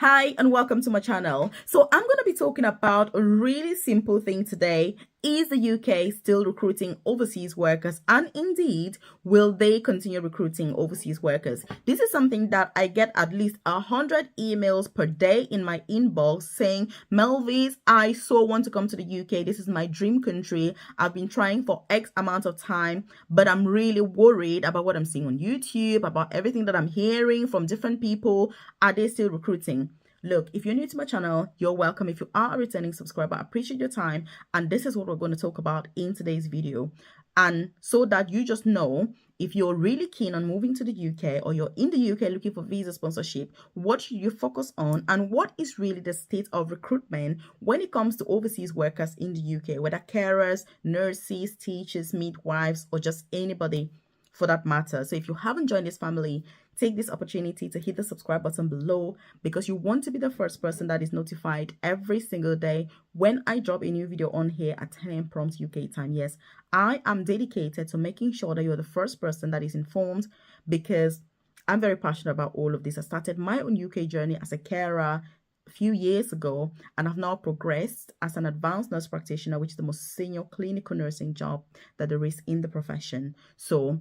Hi and welcome to my channel. So I'm going to be talking about a really simple thing today. Is the UK still recruiting overseas workers? And indeed, will they continue recruiting overseas workers? This is something that I get at least 100 emails per day in my inbox saying, Melvis, I so want to come to the UK. This is my dream country. I've been trying for X amount of time, but I'm really worried about what I'm seeing on YouTube, about everything that I'm hearing from different people. Are they still recruiting? Look, if you're new to my channel, you're welcome. If you are a returning subscriber, I appreciate your time. And this is what we're going to talk about in today's video. And so that you just know, if you're really keen on moving to the UK or you're in the UK looking for visa sponsorship, what should you focus on and what is really the state of recruitment when it comes to overseas workers in the UK, whether carers, nurses, teachers, midwives, or just anybody for that matter. So if you haven't joined this family, take this opportunity to hit the subscribe button below because you want to be the first person that is notified every single day when I drop a new video on here at 10 a.m. prompt UK time. Yes, I am dedicated to making sure that you're the first person that is informed because I'm very passionate about all of this. I started my own UK journey as a carer a few years ago, and I've now progressed as an advanced nurse practitioner, which is the most senior clinical nursing job that there is in the profession. So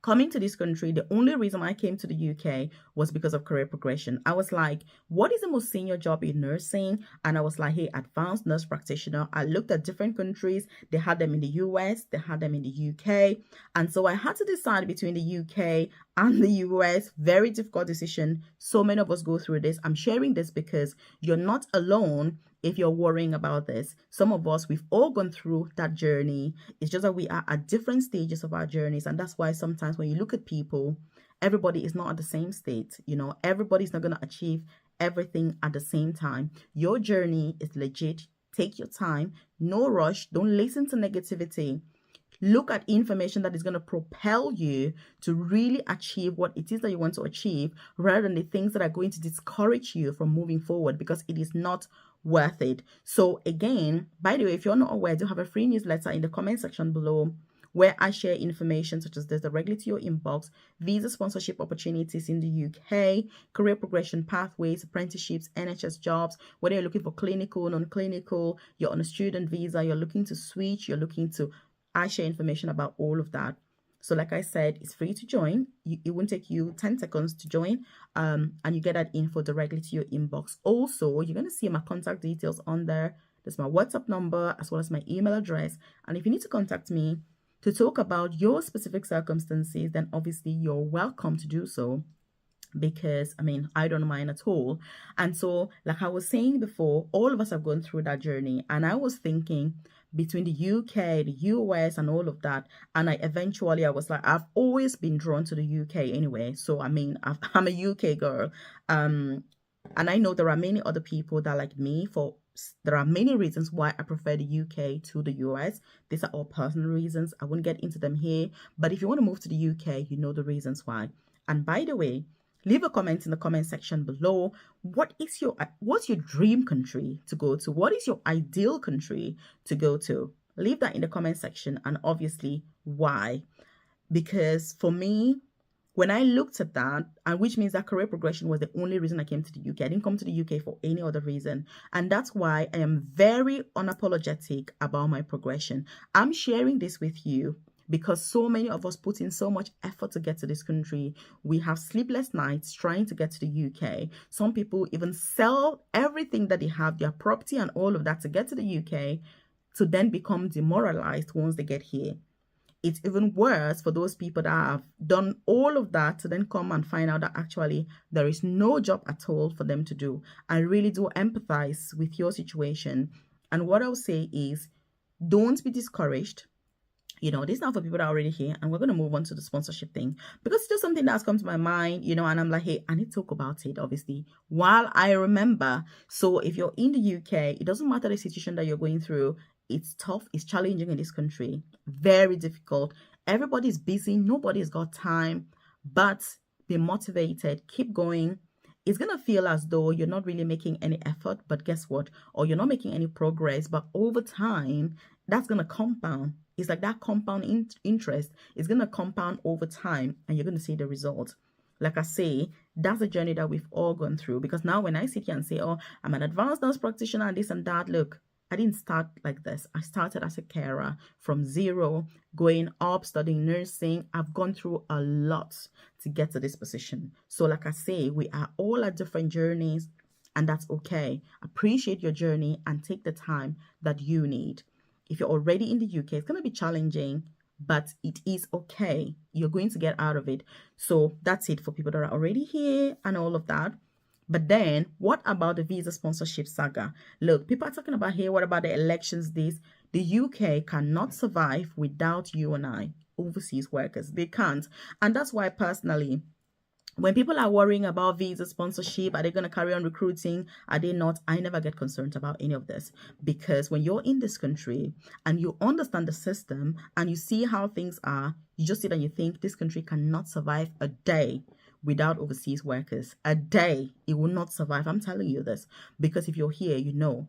coming to this country, the only reason I came to the UK was because of career progression. I was like, what is the most senior job in nursing? And I was like, hey, advanced nurse practitioner. I looked at different countries. They had them in the US, they had them in the UK. And so I had to decide between the UK and the US. Very difficult decision. So many of us go through this. I'm sharing this because you're not alone if you're worrying about this. Some of us, we've all gone through that journey. It's just that we are at different stages of our journeys. And that's why sometimes when you look at people, everybody is not at the same state. You know, everybody's not going to achieve everything at the same time. Your journey is legit. Take your time. No rush. Don't listen to negativity. Look at information that is going to propel you to really achieve what it is that you want to achieve rather than the things that are going to discourage you from moving forward because it is not worth it. So again, by the way, if you're not aware, I do have a free newsletter in the comment section below where I share information such as this directly to your inbox, visa sponsorship opportunities in the UK, career progression pathways, apprenticeships, NHS jobs, whether you're looking for clinical, non-clinical, you're on a student visa, you're looking to switch, you're looking to I share information about all of that. So like I said, it's free to join. It won't take you 10 seconds to join and you get that info directly to your inbox. Also, you're going to see my contact details on there. There's my WhatsApp number as well as my email address. And if you need to contact me to talk about your specific circumstances, then obviously you're welcome to do so because I mean, I don't mind at all. And so, like I was saying before, all of us have gone through that journey. And I was thinking between the UK, the US, and all of that. And I was like, I've always been drawn to the UK anyway. So, I mean, I'm a UK girl. And I know there are many other people that like me there are many reasons why I prefer the UK to the US. These are all personal reasons. I won't get into them here. But if you want to move to the UK, you know the reasons why. And by the way, leave a comment in the comment section below. What's your dream country to go to? What is your ideal country to go to? Leave that in the comment section and obviously why. Because for me, when I looked at that, and which means that career progression was the only reason I came to the UK. I didn't come to the UK for any other reason. And that's why I am very unapologetic about my progression. I'm sharing this with you because so many of us put in so much effort to get to this country. We have sleepless nights trying to get to the UK. Some people even sell everything that they have, their property and all of that to get to the UK to then become demoralized once they get here. It's even worse for those people that have done all of that to then come and find out that actually there is no job at all for them to do. I really do empathize with your situation. And what I'll say is, don't be discouraged. You know, this is not for people that are already here, and we're going to move on to the sponsorship thing because it's just something that's come to my mind, you know, and I'm like, hey, I need to talk about it, obviously, while I remember. So if you're in the UK, it doesn't matter the situation that you're going through. It's tough, it's challenging in this country, very difficult. Everybody's busy, nobody's got time, but be motivated, keep going. It's going to feel as though you're not really making any effort, but guess what? Or you're not making any progress, but over time, that's going to compound. It's like that compound interest is going to compound over time and you're going to see the result. Like I say, that's a journey that we've all gone through. Because now when I sit here and say, oh, I'm an advanced nurse practitioner and this and that, look, I didn't start like this. I started as a carer from zero, going up, studying nursing. I've gone through a lot to get to this position. So like I say, we are all at different journeys, and that's okay. Appreciate your journey and take the time that you need. If you're already in the UK, it's going to be challenging, but it is okay. You're going to get out of it. So that's it for people that are already here and all of that. But then what about the visa sponsorship saga? Look, people are talking about here, what about the elections? The UK cannot survive without you and I, overseas workers. They can't. And that's why personally, when people are worrying about visa sponsorship, are they going to carry on recruiting? Are they not? I never get concerned about any of this, because when you're in this country and you understand the system and you see how things are, you just sit and you think this country cannot survive a day without overseas workers. A day, it will not survive. I'm telling you this, because if you're here, you know.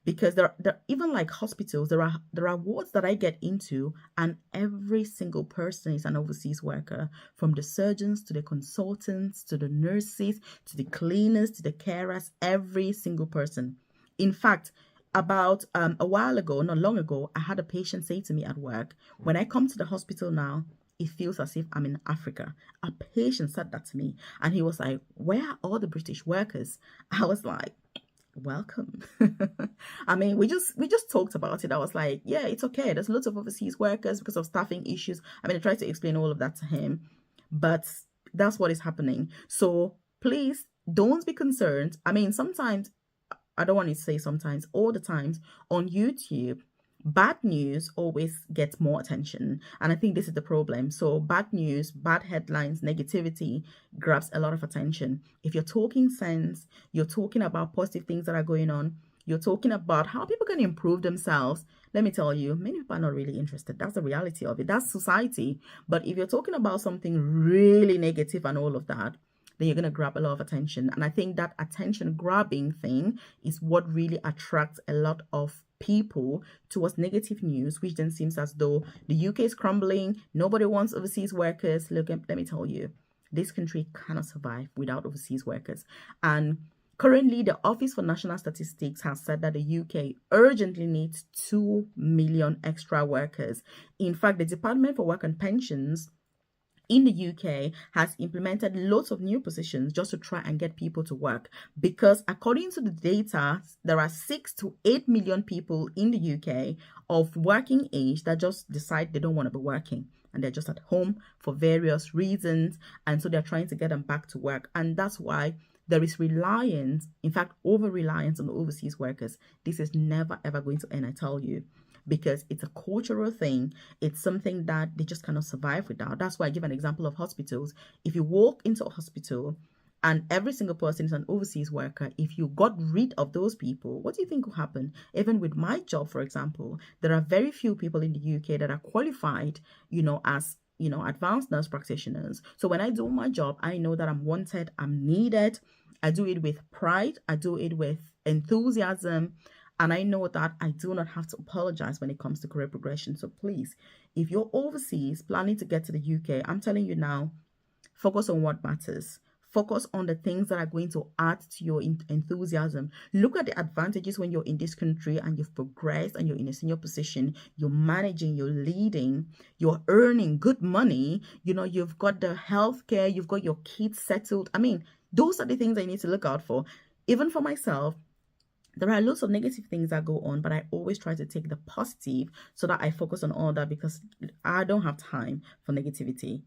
Because there even like hospitals, there are wards that I get into, and every single person is an overseas worker, from the surgeons to the consultants to the nurses to the cleaners to the carers. Every single person. In fact, about a while ago, not long ago, I had a patient say to me at work, when I come to the hospital now, it feels as if I'm in Africa. A patient said that to me, and he was like, where are all the British workers? I was like, welcome. I mean, we just talked about it. I was like, yeah, it's okay. There's lots of overseas workers because of staffing issues. I mean, I tried to explain all of that to him, but that's what is happening. So please don't be concerned. I mean, sometimes, I don't want to say sometimes, all the times on YouTube, bad news always gets more attention, and I think this is the problem. So bad news, bad headlines, negativity grabs a lot of attention. If you're talking sense, you're talking about positive things that are going on, you're talking about how people can improve themselves, let me tell you, many people are not really interested. That's the reality of it. That's society. But if you're talking about something really negative and all of that, then you're going to grab a lot of attention. And I think that attention grabbing thing is what really attracts a lot of people towards negative news, which then seems as though the UK is crumbling. Nobody wants overseas workers. Look, let me tell you, this country cannot survive without overseas workers. And currently, the Office for National Statistics has said that the UK urgently needs 2 million extra workers. In fact, the Department for Work and Pensions in the UK has implemented lots of new positions just to try and get people to work, because according to the data, there are 6 to 8 million people in the UK of working age that just decide they don't want to be working and they're just at home for various reasons, and so they're trying to get them back to work. And that's why there is reliance, in fact, over reliance on overseas workers. This is never ever going to end, I tell you, because it's a cultural thing. It's something that they just cannot survive without. That's why I give an example of hospitals. If you walk into a hospital and every single person is an overseas worker, if you got rid of those people, what do you think will happen? Even with my job, for example, there are very few people in the UK that are qualified, as advanced nurse practitioners. So when I do my job, I know that I'm wanted, I'm needed. I do it with pride. I do it with enthusiasm. And I know that I do not have to apologize when it comes to career progression. So please, if you're overseas planning to get to the UK, I'm telling you now, focus on what matters. Focus on the things that are going to add to your enthusiasm. Look at the advantages when you're in this country and you've progressed and you're in a senior position, you're managing, you're leading, you're earning good money, you've got the healthcare, you've got your kids settled. I mean, those are the things I need to look out for. Even for myself, there are lots of negative things that go on, but I always try to take the positive so that I focus on all that, because I don't have time for negativity.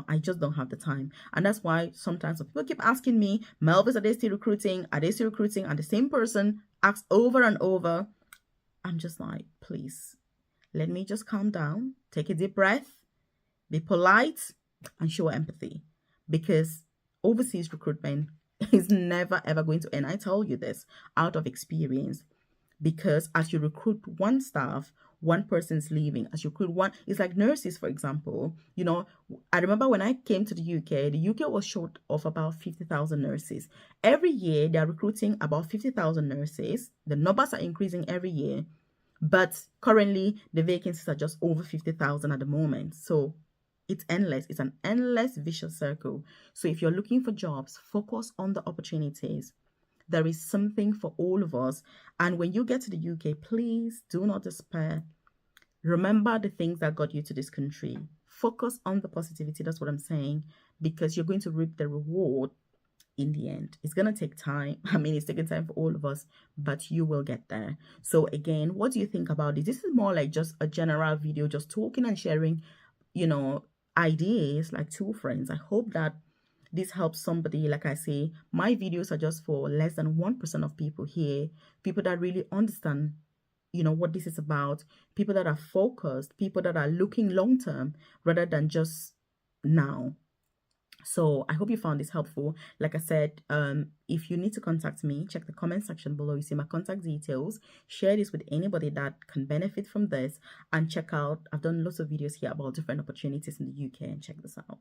I just don't have the time. And that's why sometimes when people keep asking me, Melvis, are they still recruiting? Are they still recruiting? And the same person asks over and over. I'm just like, please, let me just calm down, take a deep breath, be polite, and show empathy, because overseas recruitment is never ever going to end. I tell you this out of experience, because as you recruit one staff, one person's leaving. As you recruit one, it's like nurses, for example. I remember when I came to the UK was short of about 50,000 nurses. Every year they are recruiting about 50,000 nurses. The numbers are increasing every year, but currently the vacancies are just over 50,000 at the moment. So It's endless. It's an endless vicious circle. So if you're looking for jobs, focus on the opportunities. There is something for all of us. And when you get to the UK, please do not despair. Remember the things that got you to this country. Focus on the positivity. That's what I'm saying, because you're going to reap the reward in the end. It's going to take time. I mean, it's taking time for all of us, but you will get there. So again, what do you think about this? This is more like just a general video, just talking and sharing, ideas like two friends. I hope that this helps somebody. Like I say, my videos are just for less than 1% of people here, people that really understand what this is about, people that are focused, people that are looking long term rather than just now. So I hope you found this helpful. Like I said, if you need to contact me, check the comment section below. You see my contact details. Share this with anybody that can benefit from this, and check out, I've done lots of videos here about different opportunities in the UK, and check this out.